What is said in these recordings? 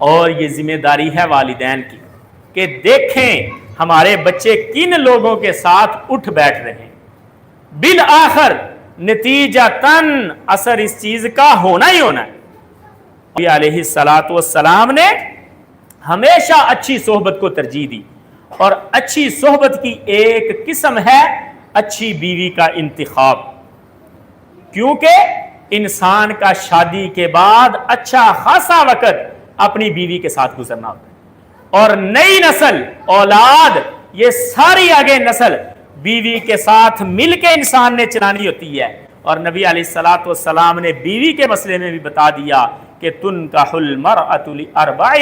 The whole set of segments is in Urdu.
اور یہ ذمہ داری ہے والدین کی کہ دیکھیں ہمارے بچے کن لوگوں کے ساتھ اٹھ بیٹھ رہے ہیں، بالآخر نتیجتاً اثر اس چیز کا ہونا ہی ہونا ہے۔ نبی علیہ الصلاۃ والسلام نے ہمیشہ اچھی صحبت کو ترجیح دی، اور اچھی صحبت کی ایک قسم ہے اچھی بیوی کا انتخاب، کیونکہ انسان کا شادی کے بعد اچھا خاصا وقت اپنی بیوی کے ساتھ گزرنا ہوتا ہے، اور نئی نسل اولاد یہ ساری آگے نسل بیوی کے ساتھ مل کے انسان نے چلانی ہوتی ہے۔ اور نبی علیہ الصلاۃ والسلام نے بیوی کے مسئلے میں بھی بتا دیا کہ تنکح المرأۃ لأربع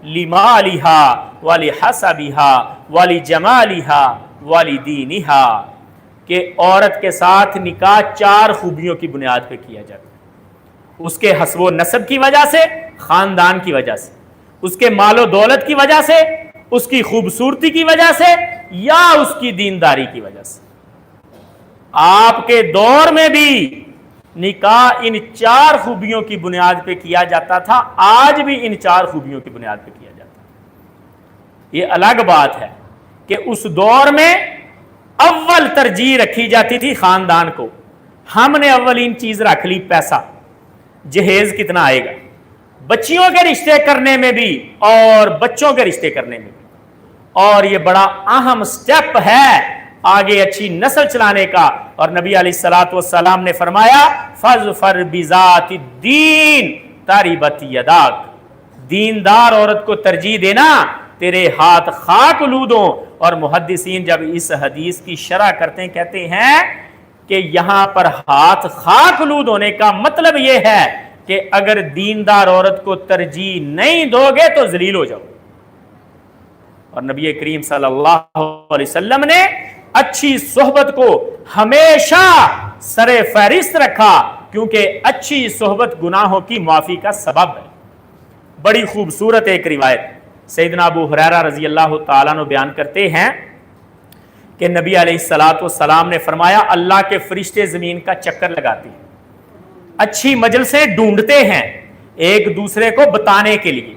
لمالها ولحسبها ولجمالها ولدینها، کہ عورت کے ساتھ نکاح 4 خوبیوں کی بنیاد پہ کیا جاتا ہے، اس کے حسب و نسب کی وجہ سے، خاندان کی وجہ سے، اس کے مال و دولت کی وجہ سے، اس کی خوبصورتی کی وجہ سے، یا اس کی دینداری کی وجہ سے۔ آپ کے دور میں بھی نکاح ان 4 خوبیوں کی بنیاد پہ کیا جاتا تھا، آج بھی ان 4 خوبیوں کی بنیاد پہ کیا جاتا ہے۔ یہ الگ بات ہے کہ اس دور میں اول ترجیح رکھی جاتی تھی خاندان کو، ہم نے اولین چیز رکھ لی پیسہ، جہیز کتنا آئے گا، بچیوں کے رشتے کرنے میں بھی اور بچوں کے رشتے کرنے میں بھی، اور یہ بڑا اہم سٹیپ ہے آگے اچھی نسل چلانے کا۔ اور نبی علیہ الصلوۃ والسلام نے فرمایا فَاظْفَرْ بِذَاتِ الدِّينِ تَرِبَتْ يَدَاكَ، دیندار عورت کو ترجیح دینا تیرے ہاتھ خاک آلود ہوں۔ اور محدثین جب اس حدیث کی شرح کرتے ہیں کہتے ہیں کہ یہاں پر ہاتھ خاک آلود ہونے کا مطلب یہ ہے کہ اگر دیندار عورت کو ترجیح نہیں دو گے تو ذلیل ہو جاؤ۔ اور نبی کریم صلی اللہ علیہ وسلم نے اچھی صحبت کو ہمیشہ سر فہرست رکھا، کیونکہ اچھی صحبت گناہوں کی معافی کا سبب ہے۔ بڑی خوبصورت ایک روایت سیدنا ابو ہریرہ رضی اللہ تعالیٰ عنہ بیان کرتے ہیں کہ نبی علیہ الصلوۃ والسلام نے فرمایا اللہ کے فرشتے زمین کا چکر لگاتے ہیں، اچھی مجلسیں ڈھونڈتے ہیں ایک دوسرے کو بتانے کے لیے،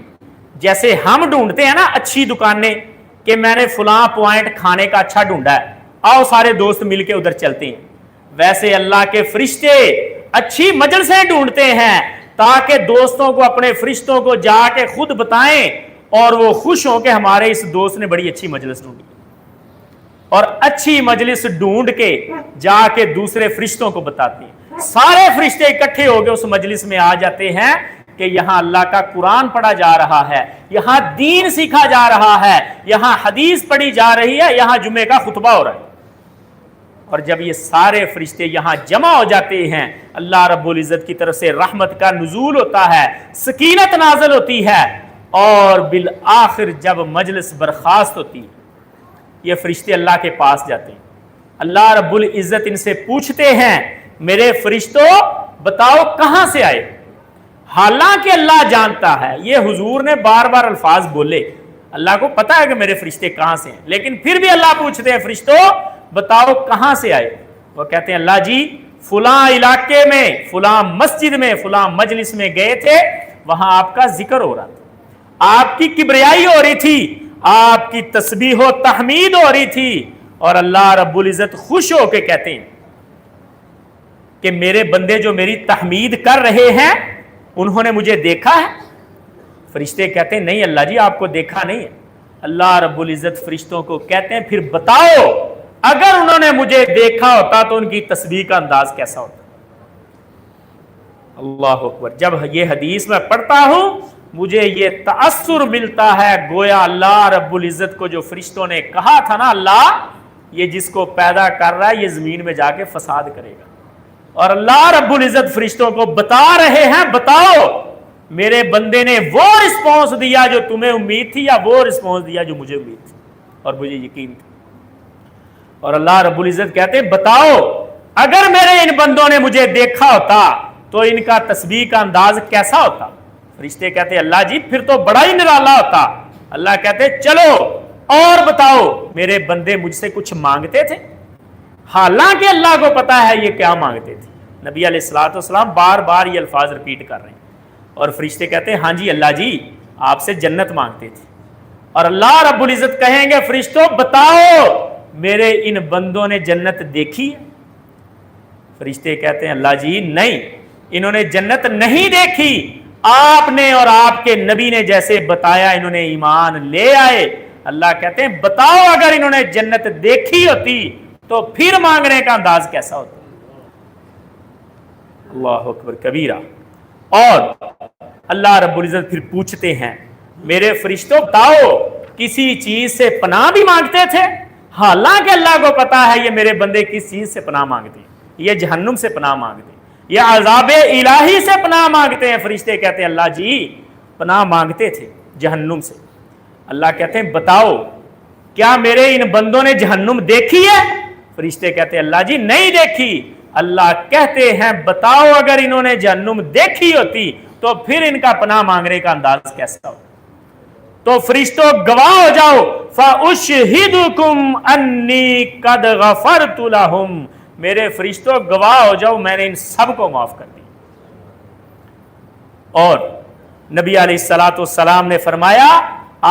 جیسے ہم ڈھونڈتے ہیں نا اچھی دکانیں کہ میں نے فلاں پوائنٹ کھانے کا اچھا ڈھونڈا ہے، آؤ سارے دوست مل کے ادھر چلتے ہیں، ویسے اللہ کے فرشتے اچھی مجلسیں ڈھونڈتے ہیں تاکہ دوستوں کو اپنے فرشتوں کو جا کے خود بتائیں اور وہ خوش ہوں کہ ہمارے اس دوست نے بڑی اچھی مجلس ڈھونڈی، اور اچھی مجلس ڈھونڈ کے جا کے دوسرے فرشتوں کو بتاتے ہیں۔ سارے فرشتے اکٹھے ہو کے اس مجلس میں آ جاتے ہیں کہ یہاں اللہ کا قرآن پڑھا جا رہا ہے، یہاں دین سیکھا جا رہا ہے، یہاں حدیث پڑھی جا رہی ہے، یہاں جمعے کا خطبہ ہو رہا ہے۔ اور جب یہ سارے فرشتے یہاں جمع ہو جاتے ہیں اللہ رب العزت کی طرف سے رحمت کا نزول ہوتا ہے، سکینت نازل ہوتی ہے، اور بالآخر جب مجلس برخاست ہوتی ہے یہ فرشتے اللہ کے پاس جاتے ہیں، اللہ رب العزت ان سے پوچھتے ہیں میرے فرشتوں بتاؤ کہاں سے آئے؟ حالانکہ اللہ جانتا ہے، یہ حضور نے بار بار الفاظ بولے، اللہ کو پتا ہے کہ میرے فرشتے کہاں سے ہیں، لیکن پھر بھی اللہ پوچھتے ہیں فرشتوں بتاؤ کہاں سے آئے؟ وہ کہتے ہیں اللہ جی فلاں علاقے میں، فلاں مسجد میں، فلاں مجلس میں گئے تھے، وہاں آپ کا ذکر ہو رہا تھا، آپ کی کبریائی ہو رہی تھی، آپ کی تسبیح و تحمید ہو رہی تھی، اور اللہ رب العزت خوش ہو کے کہتے ہیں کہ میرے بندے جو میری تحمید کر رہے ہیں انہوں نے مجھے دیکھا ہے؟ فرشتے کہتے ہیں نہیں اللہ جی آپ کو دیکھا نہیں ہے۔ اللہ رب العزت فرشتوں کو کہتے ہیں پھر بتاؤ اگر انہوں نے مجھے دیکھا ہوتا تو ان کی تسبیح کا انداز کیسا ہوتا؟ اللہ اکبر، جب یہ حدیث میں پڑھتا ہوں مجھے یہ تأثر ملتا ہے گویا اللہ رب العزت کو جو فرشتوں نے کہا تھا نا اللہ یہ جس کو پیدا کر رہا ہے یہ زمین میں جا کے فساد کرے گا، اور اللہ رب العزت فرشتوں کو بتا رہے ہیں بتاؤ میرے بندے نے وہ رسپانس دیا جو تمہیں امید تھی یا وہ رسپانس دیا جو مجھے امید تھی اور مجھے یقین تھا۔ اور اللہ رب العزت کہتے ہیں بتاؤ اگر میرے ان بندوں نے مجھے دیکھا ہوتا تو ان کا تسبیح کا انداز کیسا ہوتا؟ فرشتے کہتے ہیں اللہ جی پھر تو بڑا ہی نرالا ہوتا۔ اللہ کہتے ہیں چلو اور بتاؤ میرے بندے مجھ سے کچھ مانگتے تھے؟ حالانکہ اللہ کو پتا ہے یہ کیا مانگتے تھے۔ نبی علیہ الصلوۃ والسلام بار بار یہ الفاظ ریپیٹ کر رہے ہیں، اور فرشتے کہتے ہیں ہاں جی اللہ جی آپ سے جنت مانگتے تھے، اور اللہ رب العزت کہیں گے فرشتوں بتاؤ میرے ان بندوں نے جنت دیکھی ہے؟ فرشتے کہتے ہیں اللہ جی نہیں، انہوں نے جنت نہیں دیکھی، آپ نے اور آپ کے نبی نے جیسے بتایا انہوں نے ایمان لے آئے۔ اللہ کہتے ہیں بتاؤ اگر انہوں نے جنت دیکھی ہوتی تو پھر مانگنے کا انداز کیسا ہوتا؟ اللہ اکبر کبیرہ۔ اور اللہ رب العزت پھر پوچھتے ہیں میرے فرشتوں بتاؤ کسی چیز سے پناہ بھی مانگتے تھے؟ حالانکہ اللہ کو پتا ہے یہ میرے بندے کس چیز سے پناہ مانگتے ہیں، یہ جہنم سے پناہ مانگتے ہیں، یہ عذاب الہی سے پناہ مانگتے ہیں۔ فرشتے کہتے ہیں اللہ جی پناہ مانگتے تھے جہنم سے۔ اللہ کہتے ہیں بتاؤ کیا میرے ان بندوں نے جہنم دیکھی ہے؟ فرشتے کہتے ہیں اللہ جی نہیں دیکھی۔ اللہ کہتے ہیں بتاؤ اگر انہوں نے جہنم دیکھی ہوتی تو پھر ان کا پناہ مانگنے کا انداز کیسا ہو؟ تو فرشتوں گواہ ہو جاؤ فَأُشْهِدُكُمْ أَنِّي قَدْ غَفَرْتُ لَهُمْ، میرے فرشتوں گواہ ہو جاؤ میں نے ان سب کو معاف کر دیا۔ اور نبی علیہ السلام نے فرمایا،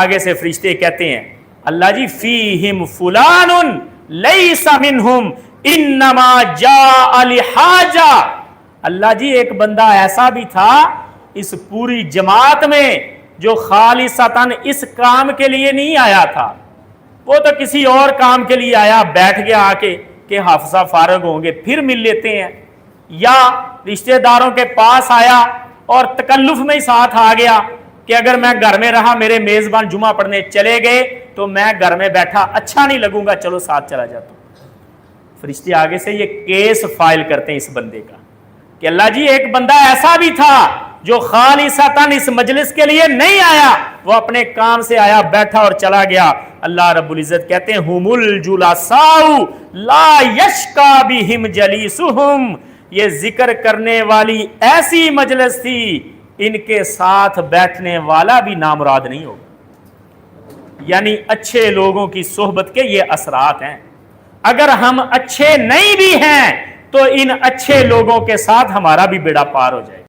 آگے سے فرشتے کہتے ہیں اللہ جی فیہم فلان لیس منہم انما جاء لحاجہ، اللہ جی ایک بندہ ایسا بھی تھا اس پوری جماعت میں جو خالصتاً اس کام کے لیے نہیں آیا تھا، وہ تو کسی اور کام کے لیے آیا، بیٹھ گیا آ کے کہ حافظہ فارغ ہوں گے پھر مل لیتے ہیں، یا رشتہ داروں کے پاس آیا اور تکلف میں ہی ساتھ آ گیا کہ اگر میں گھر میں رہا میرے میزبان جمعہ پڑھنے چلے گئے تو میں گھر میں بیٹھا اچھا نہیں لگوں گا چلو ساتھ چلا جاتا ہوں۔ فرشتے آگے سے یہ کیس فائل کرتے ہیں اس بندے کا کہ اللہ جی ایک بندہ ایسا بھی تھا جو خالصتاً اس مجلس کے لیے نہیں آیا، وہ اپنے کام سے آیا بیٹھا اور چلا گیا۔ اللہ رب العزت کہتے ہیں ہم الجلساء لا یشقا بہم جلیسہم، یہ ذکر کرنے والی ایسی مجلس تھی ان کے ساتھ بیٹھنے والا بھی نامراد نہیں ہوگا۔ یعنی اچھے لوگوں کی صحبت کے یہ اثرات ہیں، اگر ہم اچھے نہیں بھی ہیں تو ان اچھے لوگوں کے ساتھ ہمارا بھی بیڑا پار ہو جائے۔